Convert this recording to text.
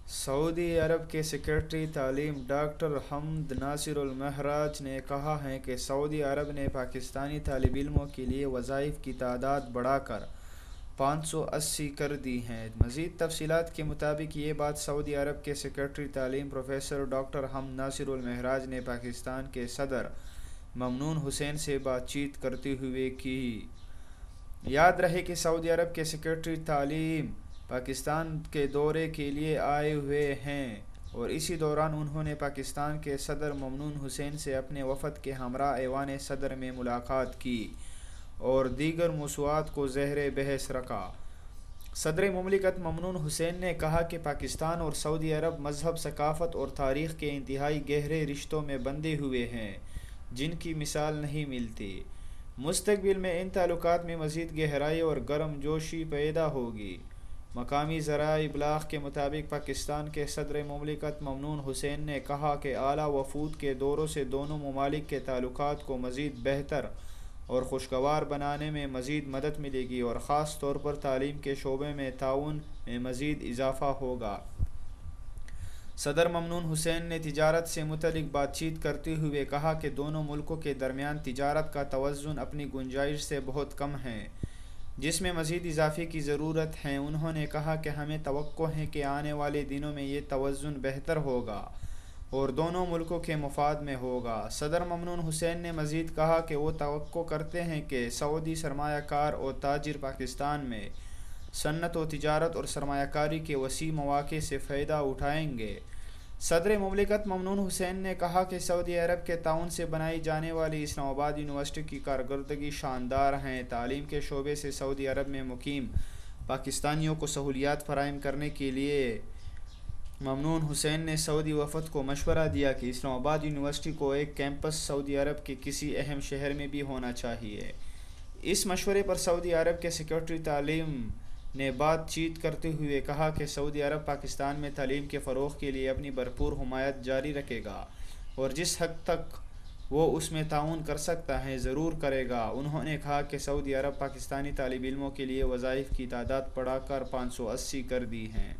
سعودی عرب کے سیکرٹری تعلیم ڈاکٹر حمد ناصر المہراج نے کہا ہے کہ سعودی عرب نے پاکستانی طالب علموں کے لیے وظائف کی تعداد بڑھا کر 580 کر دی ہے۔ مزید تفصیلات کے مطابق یہ بات سعودی عرب کے سیکرٹری تعلیم پروفیسر ڈاکٹر حمد ناصر المہراج نے پاکستان کے صدر ممنون حسین سے بات چیت کرتے ہوئے کی۔ یاد رہے کہ سعودی عرب کے سیکرٹری تعلیم پاکستان کے دورے کے لیے آئے ہوئے ہیں اور اسی دوران انہوں نے پاکستان کے صدر ممنون حسین سے اپنے وفد کے ہمراہ ایوان صدر میں ملاقات کی اور دیگر موضوعات کو زیر بحث رکھا۔ صدر مملکت ممنون حسین نے کہا کہ پاکستان اور سعودی عرب مذہب، ثقافت اور تاریخ کے انتہائی گہرے رشتوں میں بندھے ہوئے ہیں جن کی مثال نہیں ملتی۔ مستقبل میں ان تعلقات میں مزید گہرائی اور گرم جوشی پیدا ہوگی۔ مقامی ذرائع ابلاغ کے مطابق پاکستان کے صدر مملکت ممنون حسین نے کہا کہ اعلیٰ وفود کے دوروں سے دونوں ممالک کے تعلقات کو مزید بہتر اور خوشگوار بنانے میں مزید مدد ملے گی اور خاص طور پر تعلیم کے شعبے میں تعاون میں مزید اضافہ ہوگا۔ صدر ممنون حسین نے تجارت سے متعلق بات چیت کرتے ہوئے کہا کہ دونوں ملکوں کے درمیان تجارت کا توازن اپنی گنجائش سے بہت کم ہے جس میں مزید اضافے کی ضرورت ہے۔ انہوں نے کہا کہ ہمیں توقع ہے کہ آنے والے دنوں میں یہ توازن بہتر ہوگا اور دونوں ملکوں کے مفاد میں ہوگا۔ صدر ممنون حسین نے مزید کہا کہ وہ توقع کرتے ہیں کہ سعودی سرمایہ کار اور تاجر پاکستان میں صنعت و تجارت اور سرمایہ کاری کے وسیع مواقع سے فائدہ اٹھائیں گے۔ صدر مملکت ممنون حسین نے کہا کہ سعودی عرب کے تعاون سے بنائی جانے والی اسلام آباد یونیورسٹی کی کارکردگی شاندار ہے۔ تعلیم کے شعبے سے سعودی عرب میں مقیم پاکستانیوں کو سہولیات فراہم کرنے کے لیے ممنون حسین نے سعودی وفد کو مشورہ دیا کہ اسلام آباد یونیورسٹی کو ایک کیمپس سعودی عرب کے کسی اہم شہر میں بھی ہونا چاہیے۔ اس مشورے پر سعودی عرب کے سیکرٹری تعلیم نے بات چیت کرتے ہوئے کہا کہ سعودی عرب پاکستان میں تعلیم کے فروغ کے لیے اپنی بھرپور حمایت جاری رکھے گا اور جس حد تک وہ اس میں تعاون کر سکتا ہے ضرور کرے گا۔ انہوں نے کہا کہ سعودی عرب پاکستانی طالب علموں کے لیے وظائف کی تعداد بڑھا کر 580 کر دی ہے۔